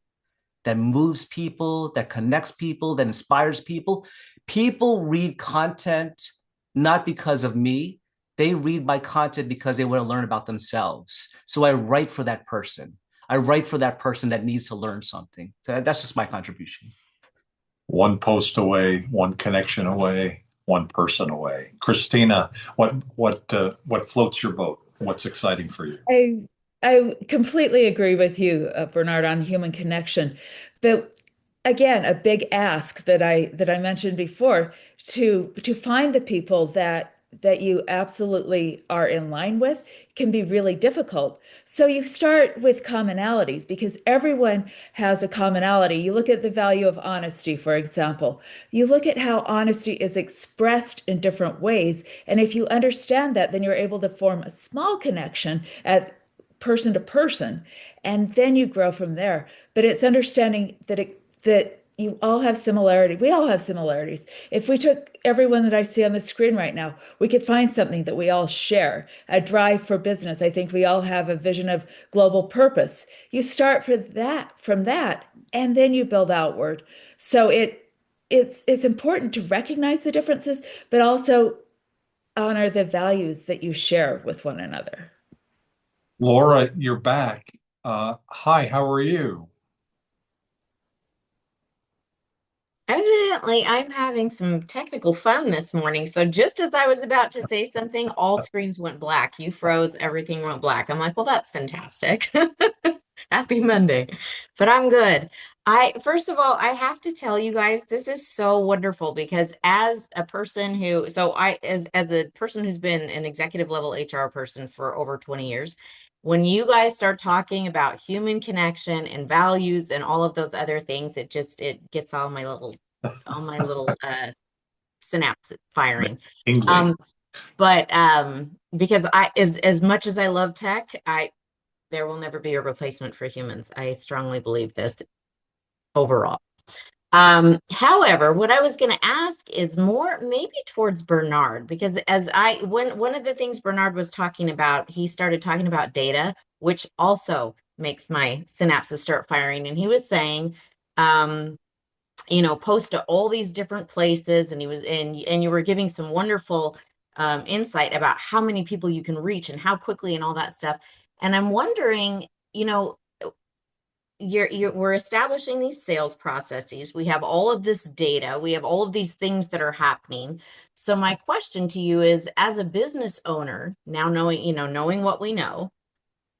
that moves people, that connects people, that inspires people. People read content not because of me. They read my content because they want to learn about themselves. So I write for that person. I write for that person that needs to learn something. So that's just my contribution. One post away, one connection away, one person away. Christina, what floats your boat? What's exciting for you? I completely agree with you, Bernard, on human connection. But again, a big ask that I mentioned before, to find the people that you absolutely are in line with can be really difficult. So you start with commonalities because everyone has a commonality. You look at the value of honesty, for example. You look at how honesty is expressed in different ways. And if you understand that, then you're able to form a small connection at person to person, and then you grow from there. But it's understanding that you all have similarity. We all have similarities. If we took everyone that I see on the screen right now, we could find something that we all share. A drive for business. I think we all have a vision of global purpose. You start from that, and then you build outward. So it's important to recognize the differences, but also honor the values that you share with one another. Laura, you're back. Hi, how are you? Evidently, I'm having some technical fun this morning. So just as I was about to say something, all screens went black. You froze, everything went black. I'm like, well, that's fantastic. Happy Monday. But I'm good. First of all, I have to tell you guys, this is so wonderful because as a person as a person who's been an executive level HR person for over 20 years, when you guys start talking about human connection and values and all of those other things, it gets all my little synapses firing. English. Um, But because as much as I love tech, there will never be a replacement for humans. I strongly believe this overall. However, what I was going to ask is more maybe towards Bernard, because when one of the things Bernard was talking about, he started talking about data, which also makes my synapses start firing. And he was saying, um, post to all these different places, and and you were giving some wonderful insight about how many people you can reach and how quickly and all that stuff. And I'm wondering, we're establishing these sales processes. We have all of this data. We have all of these things that are happening. So my question to you is, as a business owner, now knowing what we know,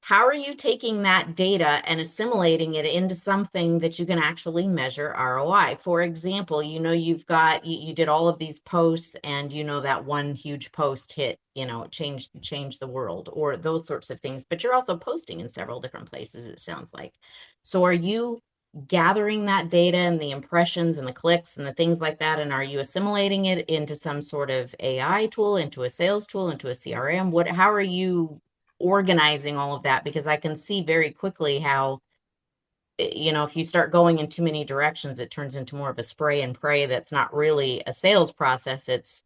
how are you taking that data and assimilating it into something that you can actually measure ROI? For example, you did all of these posts, and that one huge post hit, it changed the world, or those sorts of things. But you're also posting in several different places, it sounds like. So are you gathering that data and the impressions and the clicks and the things like that, and are you assimilating it into some sort of AI tool, into a sales tool, into a CRM? How are you organizing all of that? Because I can see very quickly how, if you start going in too many directions, it turns into more of a spray and pray that's not really a sales process. It's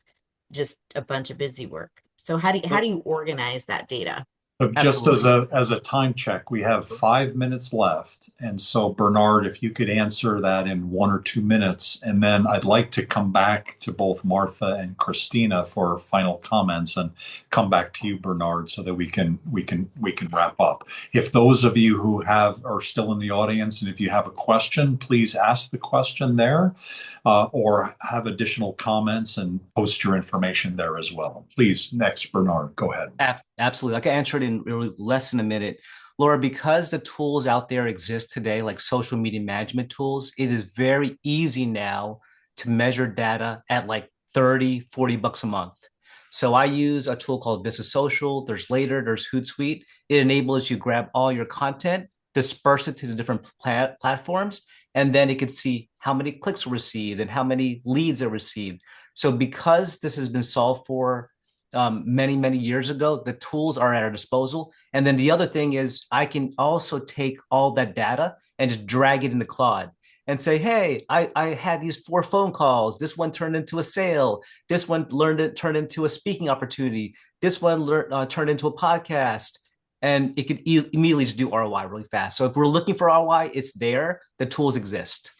just a bunch of busy work. So how do you organize that data? Just Absolutely. as a time check, we have 5 minutes left. And so Bernard, if you could answer that in 1 or 2 minutes, and then I'd like to come back to both Martha and Christina for final comments, and come back to you, Bernard, so that we can wrap up. If those of you who are still in the audience, and if you have a question, please ask the question there, or have additional comments and post your information there as well. Please, next, Bernard, go ahead. Absolutely. I can answer it in really less than a minute. Laura, because the tools out there exist today, like social media management tools, it is very easy now to measure data at like 30, $40 a month. So I use a tool called Vista Social. There's Later, there's Hootsuite. It enables you to grab all your content, disperse it to the different platforms, and then it could see how many clicks were received and how many leads are received. So because this has been solved for many, many years ago, the tools are at our disposal. And then the other thing is I can also take all that data and just drag it into Claude and say, hey, I had these 4 phone calls. This one turned into a sale. This one turned into a speaking opportunity. This one turned into a podcast. And it could immediately just do ROI really fast. So if we're looking for ROI, it's there. The tools exist.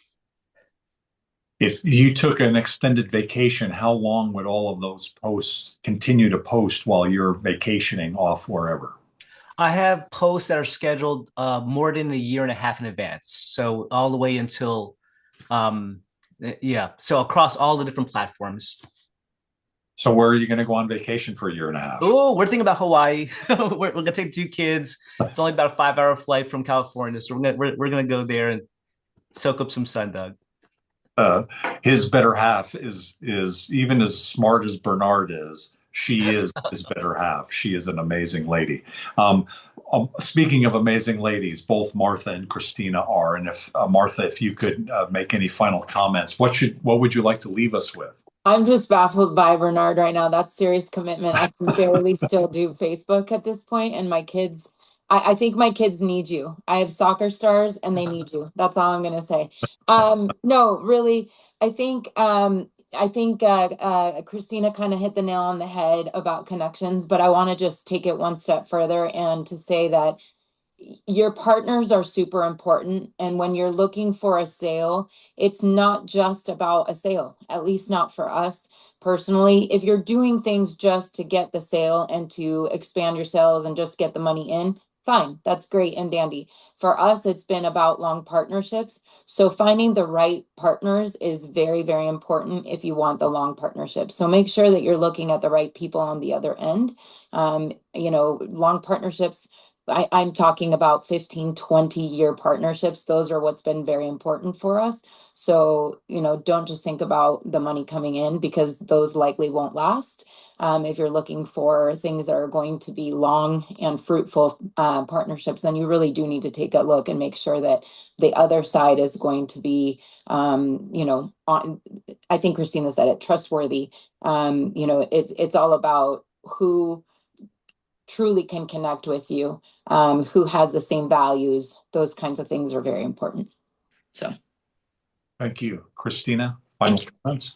If you took an extended vacation, how long would all of those posts continue to post while you're vacationing off wherever? I have posts that are scheduled more than a year and a half in advance. So all the way until, yeah. So across all the different platforms. So where are you going to go on vacation for a year and a half? Oh, we're thinking about Hawaii. We're going to take 2 kids. It's only about a 5-hour flight from California. So we're gonna go there and soak up some sun, Doug. uh, his better half is even as smart as Bernard is. She is his better half. She is an amazing lady. Speaking of amazing ladies, both Martha and Christina are. And if Martha, if you could make any final comments, what would you like to leave us with? I'm just baffled by Bernard right now. That's serious commitment. I can barely still do Facebook at this point, and my kids, I think my kids need you. I have soccer stars and they need you. That's all I'm gonna say. No, really, I think Christina kind of hit the nail on the head about connections, but I want to just take it one step further and to say that your partners are super important. And when you're looking for a sale, it's not just about a sale, at least not for us personally. If you're doing things just to get the sale and to expand your sales and just get the money in, fine, that's great and dandy. For us, it's been about long partnerships. So finding the right partners is very, very important if you want the long partnership. So make sure that you're looking at the right people on the other end. Long partnerships I'm talking about 15, 20-year partnerships. Those are what's been very important for us. So, don't just think about the money coming in, because those likely won't last. If you're looking for things that are going to be long and fruitful partnerships, then you really do need to take a look and make sure that the other side is going to be, I think Christina said it, trustworthy. It's all about who truly can connect with you, who has the same values. Those kinds of things are very important. So, Thank you. Christina, final comments?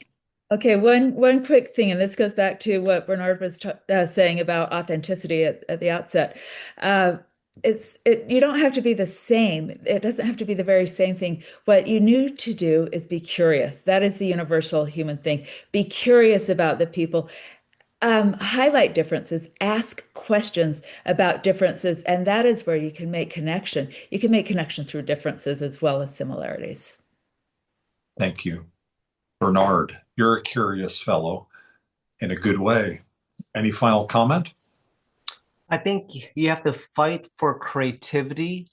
Okay, one quick thing, and this goes back to what Bernard was saying about authenticity at the outset. You don't have to be the same. It doesn't have to be the very same thing. What you need to do is be curious. That is the universal human thing. Be curious about the people. Highlight differences, ask questions about differences, and that is where you can make connection. You can make connection through differences as well as similarities. Thank you. Bernard, you're a curious fellow in a good way. Any final comment? I think you have to fight for creativity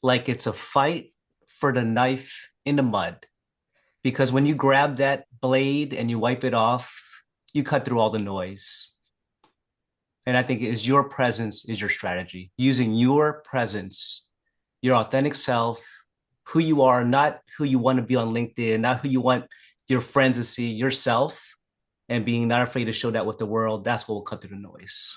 like it's a fight for the knife in the mud. Because when you grab that blade and you wipe it off, you cut through all the noise. And I think your presence is your strategy. Using your presence, your authentic self, who you are, not who you want to be on LinkedIn, not who you want your friends to see, yourself, and being not afraid to show that with the world. That's what will cut through the noise.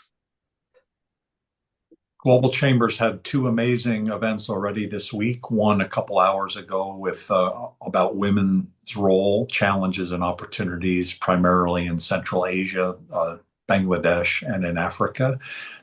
Global Chambers had two amazing events already this week. One a couple hours ago with about women's role, challenges, and opportunities, primarily in Central Asia, Bangladesh, and in Africa.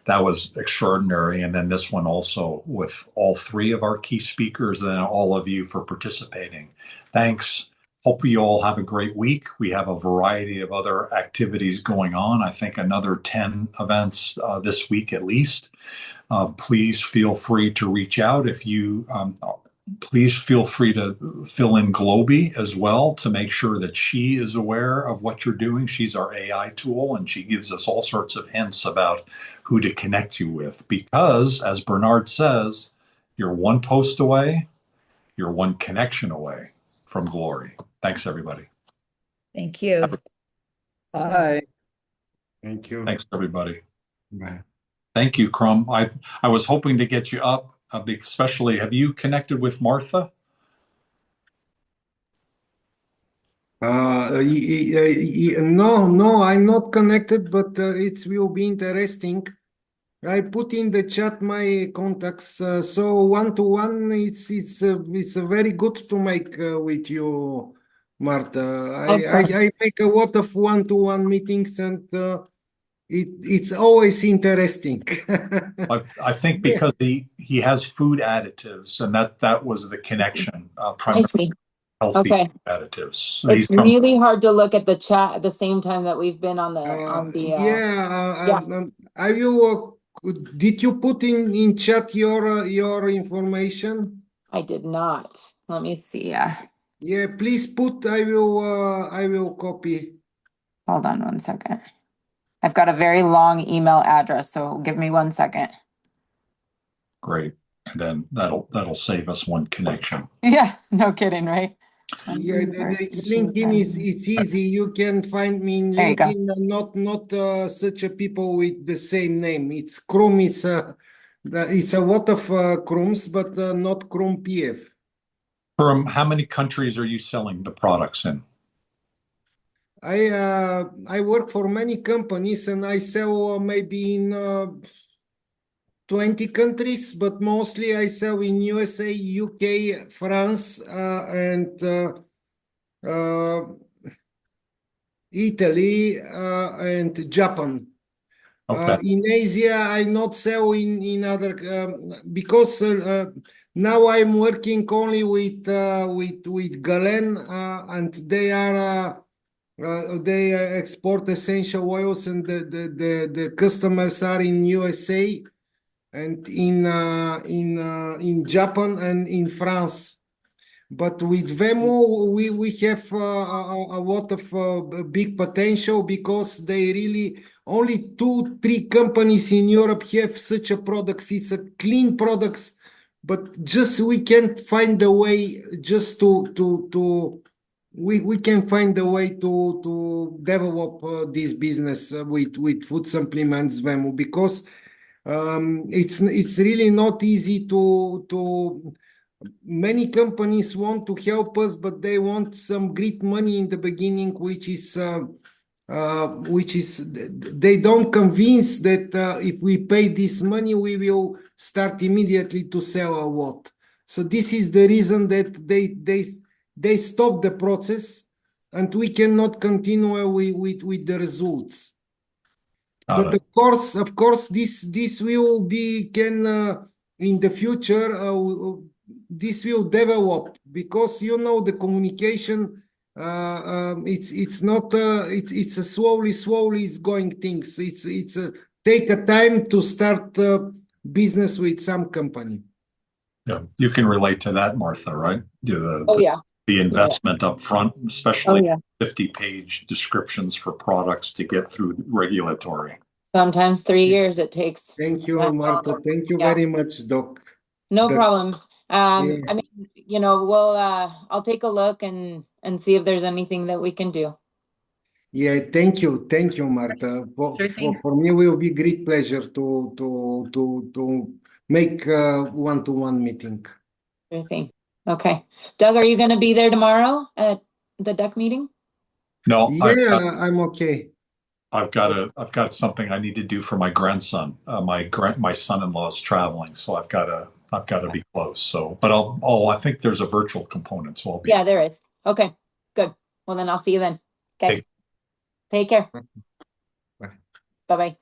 That was extraordinary. And then this one also with all three of our key speakers, and then all of you for participating. Thanks. Hope you all have a great week. We have a variety of other activities going on. I think another 10 events this week at least. Please feel free to reach out if you please feel free to fill in Globy as well to make sure that she is aware of what you're doing. She's our AI tool, and she gives us all sorts of hints about who to connect you with. Because, as Bernard says, you're one post away, you're one connection away from glory. Thanks, everybody. Thank you. Bye. Thank you. Thanks, everybody. Bye. Thank you, Crum. I was hoping to get you up, especially, have you connected with Martha? No, I'm not connected, but it will be interesting. I put in the chat my contacts, so one-to-one, it's very good to make with you, Martha. I make a lot of one-to-one meetings, and it's always interesting. I think because he has food additives, and that was the connection, I primarily see. healthy Okay. food additives. So It's really hard to look at the chat at the same time that we've been on the I will. Did you put in chat your information? I did not. Let me see. Yeah, please put. I will copy. Hold on one second. I've got a very long email address, so give me 1 second. Great. And then that'll save us one connection. Yeah, no kidding, right? Yeah, it's LinkedIn. It's easy. You can find me in LinkedIn. Not such a people with the same name. It's Crum. It's a lot of Crums, but not Crum PF. From how many countries are you selling the products in? I work for many companies, and I sell maybe in 20 countries, but mostly I sell in USA, UK, France, and Italy, and Japan. Okay. In Asia, I not sell in other because now I'm working only with Galen, and they export essential oils, and the customers are in USA and in Japan and in France. But with Vemo, we have a lot of big potential, because they really only 2, 3 companies in Europe have such a products. It's a clean products, but just we can't find a way just to we can find a way to develop this business with food supplements, Vemu, because it's really not easy to many companies want to help us, but they want some great money in the beginning, which is they don't convince that if we pay this money, we will start immediately to sell a lot. So this is the reason that they stop the process, and we cannot continue with the results. Got But it. of course, this will be in the future. This will develop because the communication. It's not. It's a slowly it's going things. It's take a time to start business with some company. Yeah, you can relate to that, Martha, right? Oh yeah. The investment up front, Oh especially yeah. 50-page descriptions for products to get through regulatory. Sometimes 3 years it takes. Thank you, Yeah. Martha. Thank you Yeah. very much, Doc. No problem. Yeah. I mean, we'll I'll take a look and see if there's anything that we can do. Yeah, thank you, Martha. Sure thing. For me, it will be great pleasure to make one-to-one meeting. Sure thing. Okay. Doug, are you going to be there tomorrow at the duck meeting? No, Yeah, I'm okay. I've got something I need to do for my grandson. My son-in-law is traveling, so I've got to be close. So, but I think there's a virtual component, so I'll be. Yeah, there is. Okay, good. Well, then I'll see you then. Okay. Take care. Bye. Bye-bye.